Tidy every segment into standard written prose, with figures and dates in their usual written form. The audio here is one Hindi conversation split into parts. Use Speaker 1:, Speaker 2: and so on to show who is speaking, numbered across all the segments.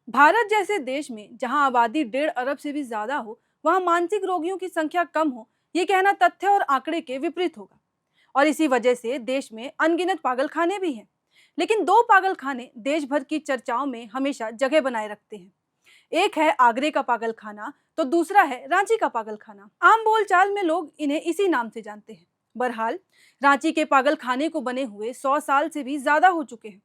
Speaker 1: भारत जैसे देश में जहां आबादी 1.5 अरब से भी ज्यादा हो, वहां मानसिक रोगियों की संख्या कम हो, ये कहना तथ्य और आंकड़े के विपरीत होगा। और इसी वजह से देश में अनगिनत पागलखाने भी हैं। लेकिन दो पागलखाने देश भर की चर्चाओं में हमेशा जगह बनाए रखते हैं। एक है आगरे का पागलखाना, तो दूसरा है रांची का पागलखाना। आम बोलचाल में लोग इन्हें इसी नाम से जानते हैं। बहरहाल, रांची के पागलखाने को बने हुए 100 साल से भी ज्यादा हो चुके हैं।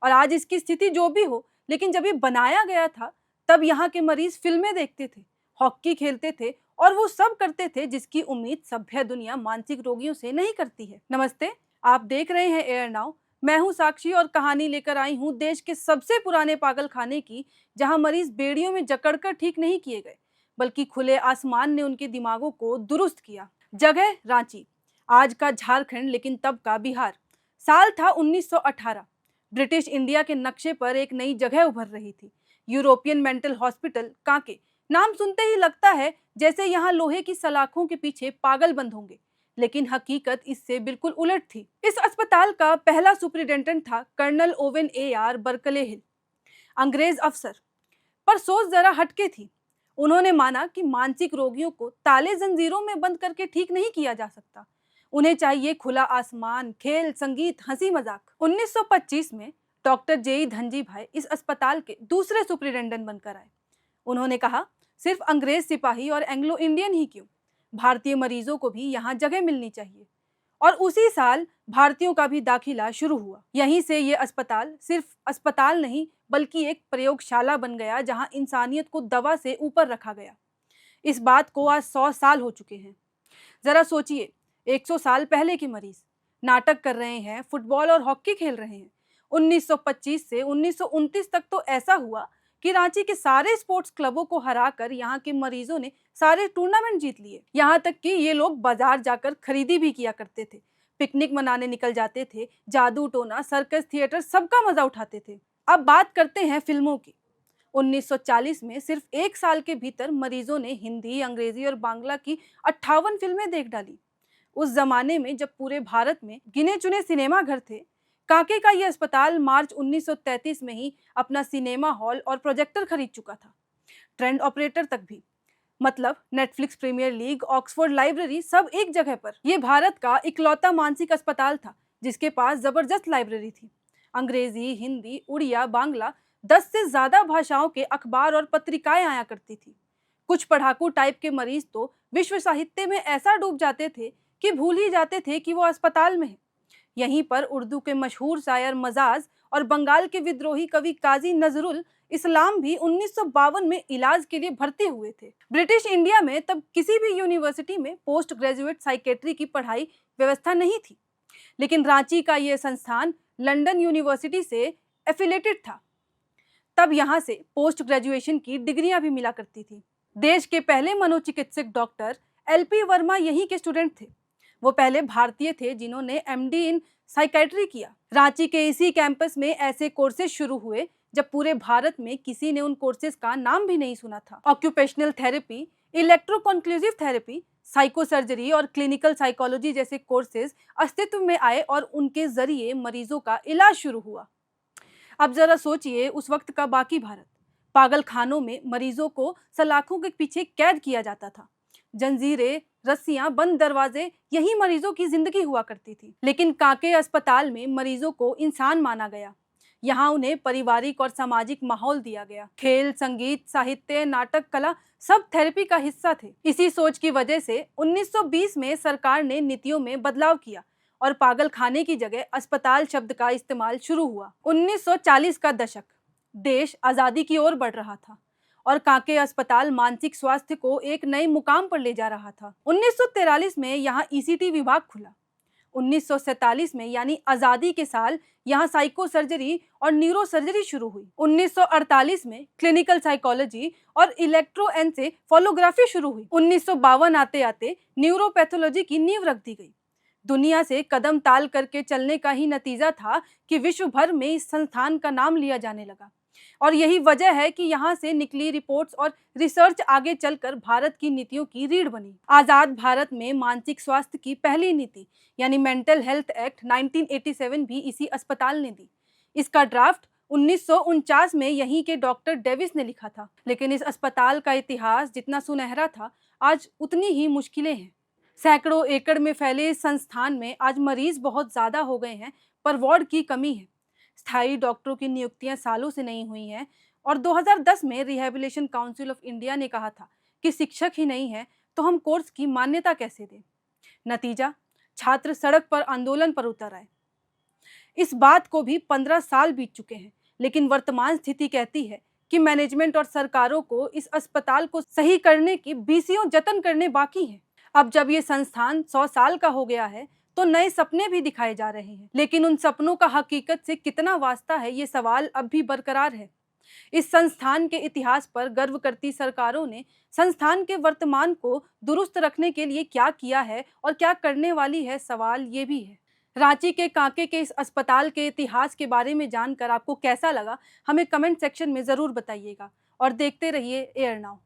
Speaker 1: और आज इसकी स्थिति जो भी हो, लेकिन जब ये बनाया गया था, तब यहाँ के मरीज फिल्में देखते थे, हॉकी खेलते थे और वो सब करते थे जिसकी उम्मीद सभ्य दुनिया मानसिक रोगियों से नहीं करती है। नमस्ते, आप देख रहे हैं एयर नाउ। मैं हूं साक्षी और कहानी लेकर आई हूं देश के सबसे पुराने पागल खाने की, जहां मरीज बेड़ियों में जकड़कर ठीक नहीं किए गए, बल्कि खुले आसमान ने उनके दिमागों को दुरुस्त किया। जगह रांची, आज का झारखंड लेकिन तब का बिहार। साल था 1918। ब्रिटिश इंडिया के नक्शे पर एक नई जगह उभर रही थी, यूरोपियन मेंटल हॉस्पिटल कांके। नाम सुनते ही लगता है जैसे यहाँ लोहे की सलाखों के पीछे पागल बंद होंगे, लेकिन हकीकत इससे बिल्कुल उलट थी। इस अस्पताल का पहला सुपरिटेंडेंट था कर्नल ओवेन AR बर्कले हिल, अंग्रेज अफसर। पर सोच जरा हटके थी। उन्होंने माना कि मानसिक रोगियों को ताले जंजीरों में बंद करके ठीक नहीं किया जा सकता। उन्हें चाहिए खुला आसमान, खेल, संगीत, हंसी मजाक। 1925 में डॉक्टर JE धनजी भाई इस अस्पताल के दूसरे सुपरिटेंडेंट बनकर आए। उन्होंने कहा, सिर्फ अंग्रेज सिपाही और एंग्लो इंडियन ही क्यों, भारतीय मरीजों को भी यहाँ जगह मिलनी चाहिए। और उसी साल भारतीयों का भी दाखिला शुरू हुआ। यहीं से ये अस्पताल सिर्फ अस्पताल नहीं, बल्कि एक प्रयोगशाला बन गया, जहां इंसानियत को दवा से ऊपर रखा गया। इस बात को आज 100 साल हो चुके हैं। जरा सोचिए, 100 साल पहले के मरीज नाटक कर रहे हैं, फुटबॉल और हॉकी खेल रहे हैं। 1925 से 1929 तक तो ऐसा हुआ कि रांची के सारे स्पोर्ट्स क्लबों को हराकर यहाँ के मरीजों ने सारे टूर्नामेंट जीत लिए। यहाँ तक कि ये लोग बाजार जाकर खरीदी भी किया करते थे, पिकनिक मनाने निकल जाते थे, जादू टोना, सर्कस, थिएटर, सबका मजा उठाते थे। अब बात करते हैं फिल्मों की। 1940 में सिर्फ एक साल के भीतर मरीजों ने हिंदी, अंग्रेजी और बांग्ला की 58 फिल्में देख डाली। उस जमाने में जब पूरे भारत में गिने चुने सिनेमा घर थे, कांके का यह अस्पताल मार्च 1933 में ही अपना सिनेमा हॉल और प्रोजेक्टर खरीद चुका था। ट्रेंड ऑपरेटर तक भी, मतलब Netflix, Premier League, Oxford library, सब एक जगह पर। यह भारत का इकलौता मानसिक अस्पताल था जिसके पास जबरदस्त लाइब्रेरी थी। अंग्रेजी, हिंदी, उड़िया, बांग्ला, 10 से ज्यादा भाषाओं के अखबार और पत्रिकाएं आया करती थी। कुछ पढ़ाकू टाइप के मरीज तो विश्व साहित्य में ऐसा डूब जाते थे कि भूल ही जाते थे कि वो अस्पताल में है। यहीं पर उर्दू के मशहूर शायर मजाज और बंगाल के विद्रोही कवि काजी नजरुल इस्लाम भी 1952 में इलाज के लिए भर्ती हुए थे। ब्रिटिश इंडिया में तब किसी भी यूनिवर्सिटी में पोस्ट ग्रेजुएट साइकेट्री की पढ़ाई व्यवस्था नहीं थी, लेकिन रांची का यह संस्थान लंदन यूनिवर्सिटी से एफिलेटेड था। तब यहाँ से पोस्ट ग्रेजुएशन की डिग्रियां भी मिला करती थी। देश के पहले मनोचिकित्सक डॉक्टर LP वर्मा यहीं के स्टूडेंट थे। वो पहले भारतीय थे जिन्होंने MD इन साइकेट्री किया। रांची के इसी कैंपस में ऐसे कोर्सेज शुरू हुए जब पूरे भारत में किसी ने उन कोर्सेज का नाम भी नहीं सुना था। Occupational therapy, electroconvulsive therapy, psycho surgery और क्लिनिकल साइकोलॉजी जैसे कोर्सेज अस्तित्व में आए और उनके जरिए मरीजों का इलाज शुरू हुआ। अब जरा सोचिए उस वक्त का बाकी भारत। पागल खानों में मरीजों को सलाखों के पीछे कैद किया जाता था। जंजीरें, रस्सियां, बंद दरवाजे, यही मरीजों की जिंदगी हुआ करती थी। लेकिन कांके अस्पताल में मरीजों को इंसान माना गया। यहाँ उन्हें पारिवारिक और सामाजिक माहौल दिया गया। खेल, संगीत, साहित्य, नाटक, कला, सब थेरेपी का हिस्सा थे। इसी सोच की वजह से 1920 में सरकार ने नीतियों में बदलाव किया और पागल खाने की जगह अस्पताल शब्द का इस्तेमाल शुरू हुआ। 1940 का दशक, देश आजादी की ओर बढ़ रहा था और कांके अस्पताल मानसिक स्वास्थ्य को एक नए मुकाम पर ले जा रहा था। 1943 में यहाँ ECT विभाग खुला। 1947 में यानी आजादी के साल यहाँ साइको सर्जरी और न्यूरो सर्जरी शुरू हुई। 1948 में क्लिनिकल साइकोलॉजी और इलेक्ट्रोएन्सेफेलोग्राफी शुरू हुई। 1952 आते आते न्यूरोपैथोलॉजी की नींव रख दी गई। दुनिया से कदम ताल करके चलने का ही नतीजा था कि विश्व भर में इस संस्थान का नाम लिया जाने लगा। और यही वजह है कि यहाँ से निकली रिपोर्ट्स और रिसर्च आगे चलकर भारत की नीतियों की रीढ़ बनी। आजाद भारत में मानसिक स्वास्थ्य की पहली नीति यानी मेंटल हेल्थ एक्ट 1987 भी इसी अस्पताल ने दी। इसका ड्राफ्ट 1949 में यहीं के डॉक्टर डेविस ने लिखा था। लेकिन इस अस्पताल का इतिहास जितना सुनहरा था, आज उतनी ही मुश्किलें हैं। सैकड़ों एकड़ में फैले इस संस्थान में आज मरीज बहुत ज्यादा हो गए हैं, पर वार्ड की कमी है। स्थायी डॉक्टरों की नियुक्तियां सालों से नहीं हुई हैं और 2010 में रिहैबिलिटेशन काउंसिल ऑफ इंडिया ने कहा था कि शिक्षक ही नहीं है तो हम कोर्स की मान्यता कैसे दें। नतीजा, छात्र सड़क पर आंदोलन पर उतर आए। इस बात को भी 15 साल बीत चुके हैं, लेकिन वर्तमान स्थिति कहती है कि मैनेजमेंट और सरकारों को इस अस्पताल को सही करने की बीसियों जतन करने बाकी हैं। अब जब ये संस्थान 100 साल का हो गया है, तो नए सपने भी दिखाए जा रहे हैं, लेकिन उन सपनों का हकीकत से कितना वास्ता है, ये सवाल अब भी बरकरार है। इस संस्थान के इतिहास पर गर्व करती सरकारों ने संस्थान के वर्तमान को दुरुस्त रखने के लिए क्या किया है और क्या करने वाली है, सवाल ये भी है। रांची के कांके के इस अस्पताल के इतिहास के बारे में जानकर आपको कैसा लगा, हमें कमेंट सेक्शन में ज़रूर बताइएगा और देखते रहिए एयर नाउ।